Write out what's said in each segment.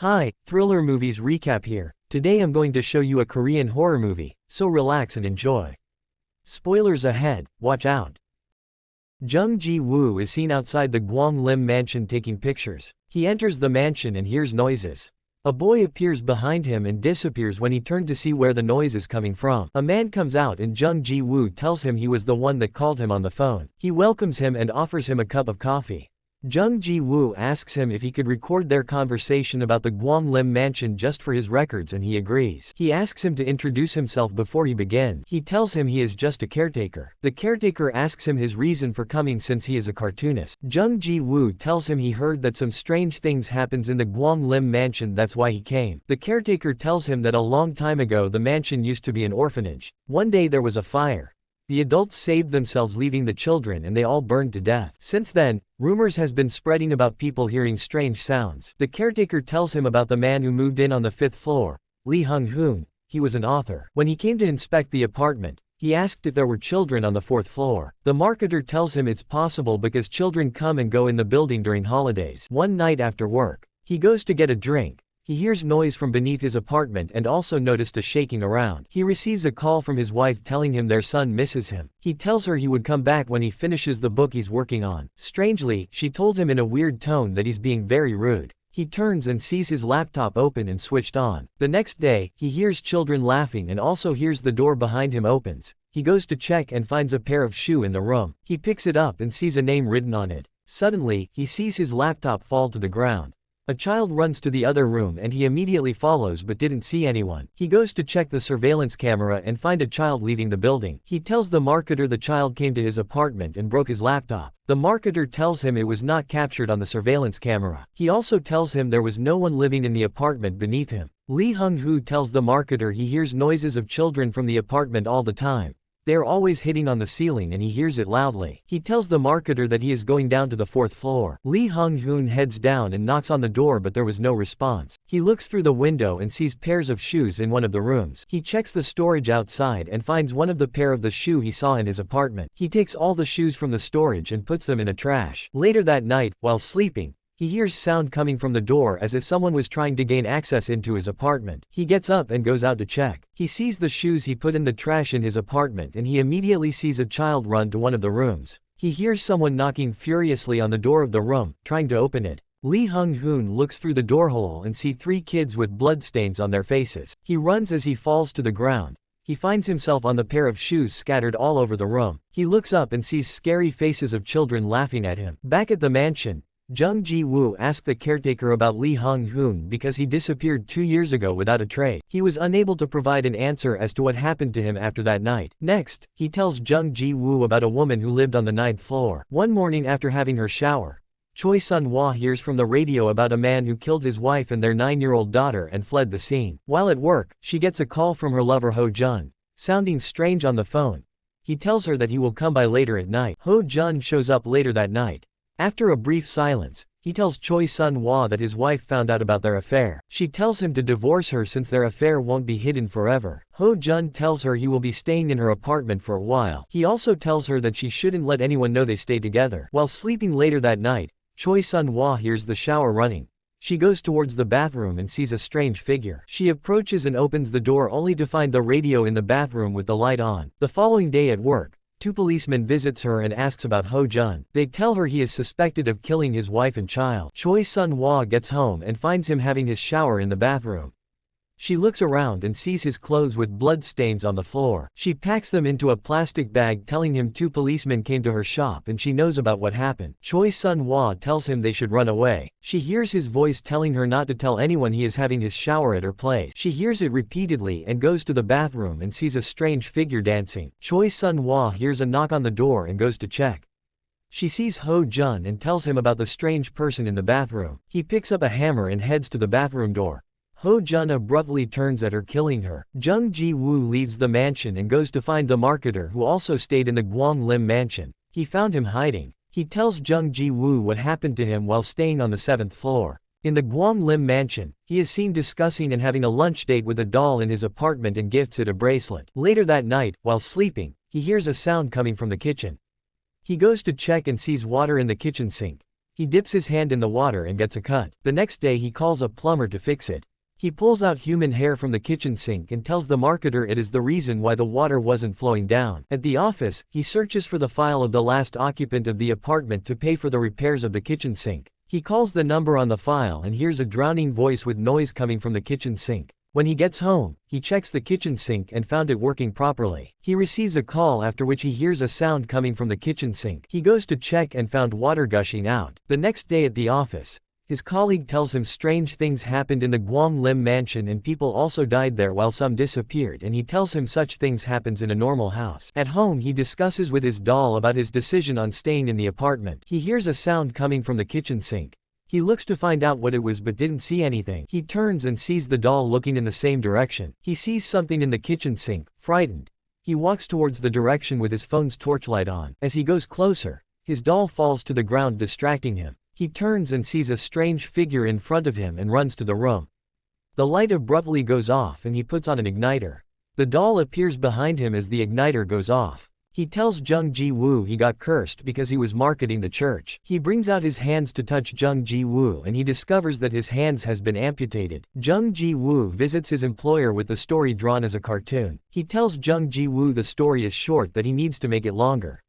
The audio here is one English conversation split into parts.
Hi, Thriller Movies Recap here. Today I'm going to show you a Korean horror movie, so relax and enjoy. Spoilers ahead, watch out. Jung Ji-woo is seen outside the Gwang Lim mansion taking pictures. He enters the mansion and hears noises. A boy appears behind him and disappears when he turned to see where the noise is coming from. A man comes out and Jung Ji-woo tells him he was the one that called him on the phone. He welcomes him and offers him a cup of coffee. Jung Ji-woo asks him if he could record their conversation about the Gwang Lim mansion just for his records and he agrees. He asks him to introduce himself before he begins. He tells him he is just a caretaker. The caretaker asks him his reason for coming since he is a cartoonist. Jung Ji-woo tells him he heard that some strange things happens in the Gwang Lim mansion, that's why he came. The caretaker tells him that a long time ago the mansion used to be an orphanage. One day there was a fire. The adults saved themselves leaving the children and they all burned to death. Since then, rumors has been spreading about people hearing strange sounds. The caretaker tells him about the man who moved in on the 5th floor, Lee Hung-hoon. He was an author. When he came to inspect the apartment, he asked if there were children on the 4th floor. The marketer tells him it's possible because children come and go in the building during holidays. One night after work, he goes to get a drink. He hears noise from beneath his apartment and also noticed a shaking around. He receives a call from his wife telling him their son misses him. He tells her he would come back when he finishes the book he's working on. Strangely, she told him in a weird tone that he's being very rude. He turns and sees his laptop open and switched on. The next day, he hears children laughing and also hears the door behind him opens. He goes to check and finds a pair of shoes in the room. He picks it up and sees a name written on it. Suddenly, he sees his laptop fall to the ground. A child runs to the other room and he immediately follows but didn't see anyone. He goes to check the surveillance camera and find a child leaving the building. He tells the marketer the child came to his apartment and broke his laptop. The marketer tells him it was not captured on the surveillance camera. He also tells him there was no one living in the apartment beneath him. Lee Hung-hoo tells the marketer he hears noises of children from the apartment all the time. They are always hitting on the ceiling and he hears it loudly. He tells the marketer that he is going down to the 4th floor. Lee Hung-hoon heads down and knocks on the door but there was no response. He looks through the window and sees pairs of shoes in one of the rooms. He checks the storage outside and finds one of the pair of the shoe he saw in his apartment. He takes all the shoes from the storage and puts them in a trash. Later that night, while sleeping, he hears sound coming from the door as if someone was trying to gain access into his apartment. He gets up and goes out to check. He sees the shoes he put in the trash in his apartment and he immediately sees a child run to one of the rooms. He hears someone knocking furiously on the door of the room, trying to open it. Lee Hung-hoon looks through the door hole and sees 3 kids with bloodstains on their faces. He runs as he falls to the ground. He finds himself on the pair of shoes scattered all over the room. He looks up and sees scary faces of children laughing at him. Back at the mansion, Jung Ji-woo asked the caretaker about Lee Hung-hoon because he disappeared 2 years ago without a trace. He was unable to provide an answer as to what happened to him after that night. Next, he tells Jung Ji-woo about a woman who lived on the 9th floor. One morning after having her shower, Choi Sun-wha hears from the radio about a man who killed his wife and their 9-year-old daughter and fled the scene. While at work, she gets a call from her lover Ho-jun, sounding strange on the phone. He tells her that he will come by later at night. Ho-jun shows up later that night. After a brief silence, he tells Choi Sun-wha that his wife found out about their affair. She tells him to divorce her since their affair won't be hidden forever. Ho-jun tells her he will be staying in her apartment for a while. He also tells her that she shouldn't let anyone know they stay together. While sleeping later that night, Choi Sun-wha hears the shower running. She goes towards the bathroom and sees a strange figure. She approaches and opens the door only to find the radio in the bathroom with the light on. The following day at work, 2 policemen visits her and asks about Ho-jun. They tell her he is suspected of killing his wife and child. Choi Sun-wha gets home and finds him having his shower in the bathroom. She looks around and sees his clothes with blood stains on the floor. She packs them into a plastic bag telling him 2 policemen came to her shop and she knows about what happened. Choi Sun-wha tells him they should run away. She hears his voice telling her not to tell anyone he is having his shower at her place. She hears it repeatedly and goes to the bathroom and sees a strange figure dancing. Choi Sun-wha hears a knock on the door and goes to check. She sees Ho-jun and tells him about the strange person in the bathroom. He picks up a hammer and heads to the bathroom door. Ho-jun abruptly turns at her, killing her. Jung Ji-woo leaves the mansion and goes to find the marketer who also stayed in the Gwang Lim mansion. He found him hiding. He tells Jung Ji-woo what happened to him while staying on the 7th floor. In the Gwang Lim mansion, he is seen discussing and having a lunch date with a doll in his apartment and gifts it a bracelet. Later that night, while sleeping, he hears a sound coming from the kitchen. He goes to check and sees water in the kitchen sink. He dips his hand in the water and gets a cut. The next day he calls a plumber to fix it. He pulls out human hair from the kitchen sink and tells the marketer it is the reason why the water wasn't flowing down. At the office, he searches for the file of the last occupant of the apartment to pay for the repairs of the kitchen sink. He calls the number on the file and hears a drowning voice with noise coming from the kitchen sink. When he gets home, he checks the kitchen sink and found it working properly. He receives a call after which he hears a sound coming from the kitchen sink. He goes to check and found water gushing out. The next day at the office, his colleague tells him strange things happened in the Guang Lim mansion and people also died there while some disappeared, and he tells him such things happens in a normal house. At home he discusses with his doll about his decision on staying in the apartment. He hears a sound coming from the kitchen sink. He looks to find out what it was but didn't see anything. He turns and sees the doll looking in the same direction. He sees something in the kitchen sink. Frightened, he walks towards the direction with his phone's torchlight on. As he goes closer, his doll falls to the ground distracting him. He turns and sees a strange figure in front of him and runs to the room. The light abruptly goes off and he puts on an igniter. The doll appears behind him as the igniter goes off. He tells Jung Ji-woo he got cursed because he was marketing the church. He brings out his hands to touch Jung Ji-woo and he discovers that his hands has been amputated. Jung Ji-woo visits his employer with the story drawn as a cartoon. He tells Jung Ji-woo the story is short, that he needs to make it longer.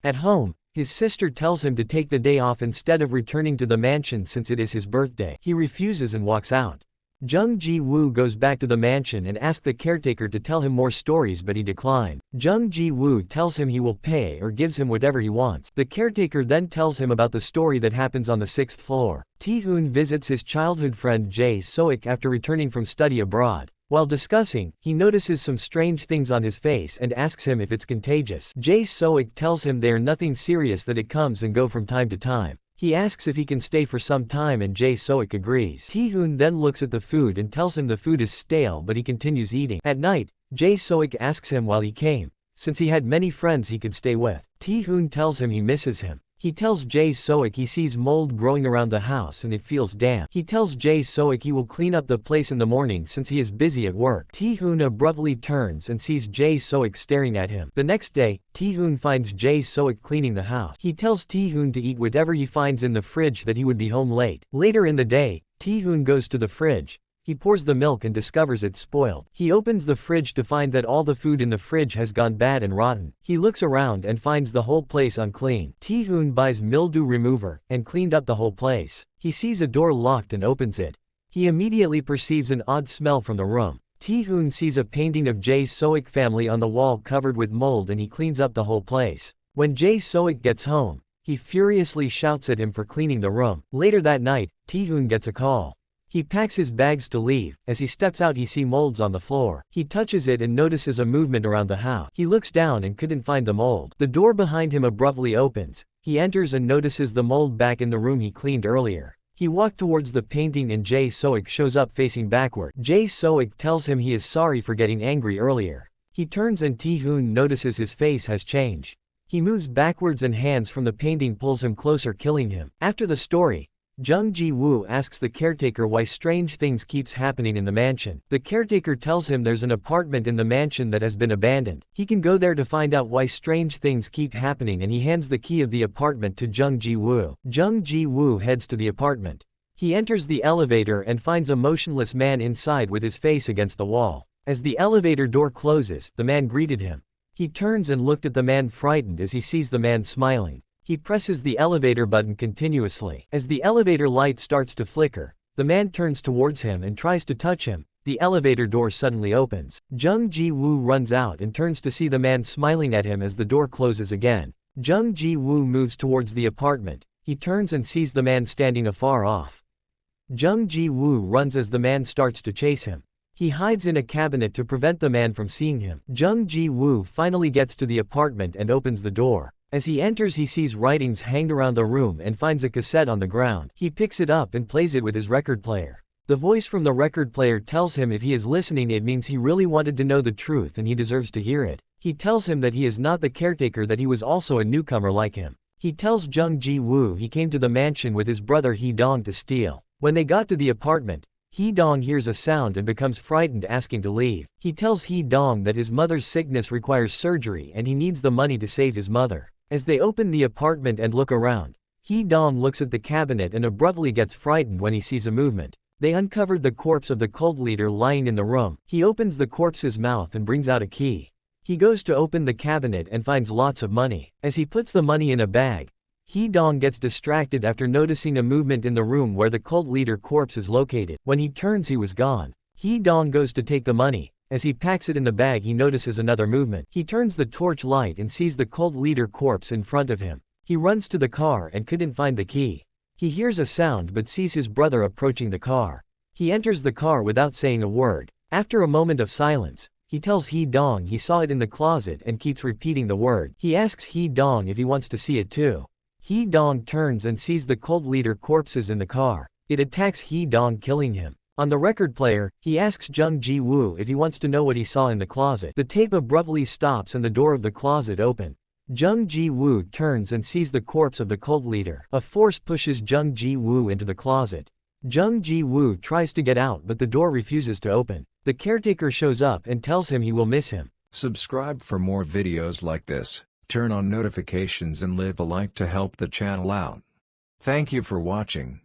At home, his sister tells him to take the day off instead of returning to the mansion since it is his birthday. He refuses and walks out. Jung Ji-woo goes back to the mansion and asks the caretaker to tell him more stories, but he declined. Jung Ji-woo tells him he will pay or gives him whatever he wants. The caretaker then tells him about the story that happens on the 6th floor. Tae-hoon visits his childhood friend Jae Soik after returning from study abroad. While discussing, he notices some strange things on his face and asks him if it's contagious. Jae Soik tells him they are nothing serious, that it comes and go from time to time. He asks if he can stay for some time and Jae Soik agrees. Tae-hoon then looks at the food and tells him the food is stale, but he continues eating. At night, Jae Soik asks him why he came, since he had many friends he could stay with. Tae-hoon tells him he misses him. He tells Jae Soik he sees mold growing around the house and it feels damp. He tells Jae Soik he will clean up the place in the morning since he is busy at work. Tae-hoon abruptly turns and sees Jae Soik staring at him. The next day, Tae-hoon finds Jae Soik cleaning the house. He tells Tae-hoon to eat whatever he finds in the fridge, that he would be home late. Later in the day, Tae-hoon goes to the fridge. He pours the milk and discovers it's spoiled. He opens the fridge to find that all the food in the fridge has gone bad and rotten. He looks around and finds the whole place unclean. Tae-hoon buys mildew remover and cleaned up the whole place. He sees a door locked and opens it. He immediately perceives an odd smell from the room. Tae-hoon sees a painting of Jae Soik family on the wall covered with mold and he cleans up the whole place. When Jae Soik gets home, he furiously shouts at him for cleaning the room. Later that night, Tae-hoon gets a call. He packs his bags to leave. As he steps out he sees molds on the floor. He touches it and notices a movement around the house. He looks down and couldn't find the mold. The door behind him abruptly opens. He enters and notices the mold back in the room he cleaned earlier. He walked towards the painting and Jae Soik shows up facing backward. Jae Soik tells him he is sorry for getting angry earlier. He turns and Tae-hoon notices his face has changed. He moves backwards and hands from the painting pulls him closer, killing him. After the story, Jung Ji-woo asks the caretaker why strange things keeps happening in the mansion. The caretaker tells him there's an apartment in the mansion that has been abandoned. He can go there to find out why strange things keep happening and he hands the key of the apartment to Jung Ji-woo. Jung Ji-woo heads to the apartment. He enters the elevator and finds a motionless man inside with his face against the wall. As the elevator door closes, the man greeted him. He turns and looked at the man, frightened as he sees the man smiling. He presses the elevator button continuously. As the elevator light starts to flicker, the man turns towards him and tries to touch him. The elevator door suddenly opens. Jung Ji-woo runs out and turns to see the man smiling at him as the door closes again. Jung Ji-woo moves towards the apartment. He turns and sees the man standing afar off. Jung Ji-woo runs as the man starts to chase him. He hides in a cabinet to prevent the man from seeing him. Jung Ji-woo finally gets to the apartment and opens the door. As he enters he sees writings hanged around the room and finds a cassette on the ground. He picks it up and plays it with his record player. The voice from the record player tells him if he is listening it means he really wanted to know the truth and he deserves to hear it. He tells him that he is not the caretaker, that he was also a newcomer like him. He tells Jung Ji-woo he came to the mansion with his brother Hee-dong to steal. When they got to the apartment, Hee-dong hears a sound and becomes frightened, asking to leave. He tells Hee-dong that his mother's sickness requires surgery and he needs the money to save his mother. As they open the apartment and look around, Hee Dong looks at the cabinet and abruptly gets frightened when he sees a movement. They uncovered the corpse of the cult leader lying in the room. He opens the corpse's mouth and brings out a key. He goes to open the cabinet and finds lots of money. As he puts the money in a bag, Hee Dong gets distracted after noticing a movement in the room where the cult leader corpse is located. When he turns, he was gone. Hee Dong goes to take the money. As he packs it in the bag, he notices another movement. He turns the torch light and sees the cult leader corpse in front of him. He runs to the car and couldn't find the key. He hears a sound but sees his brother approaching the car. He enters the car without saying a word. After a moment of silence, he tells Hee Dong he saw it in the closet and keeps repeating the word. He asks Hee Dong if he wants to see it too. Hee Dong turns and sees the cult leader corpses in the car. It attacks Hee Dong, killing him. On the record player, he asks Jung Ji-woo if he wants to know what he saw in the closet. The tape abruptly stops and the door of the closet opens. Jung Ji-woo turns and sees the corpse of the cult leader. A force pushes Jung Ji-woo into the closet. Jung Ji-woo tries to get out but the door refuses to open. The caretaker shows up and tells him he will miss him. Subscribe for more videos like this, turn on notifications and leave a like to help the channel out. Thank you for watching.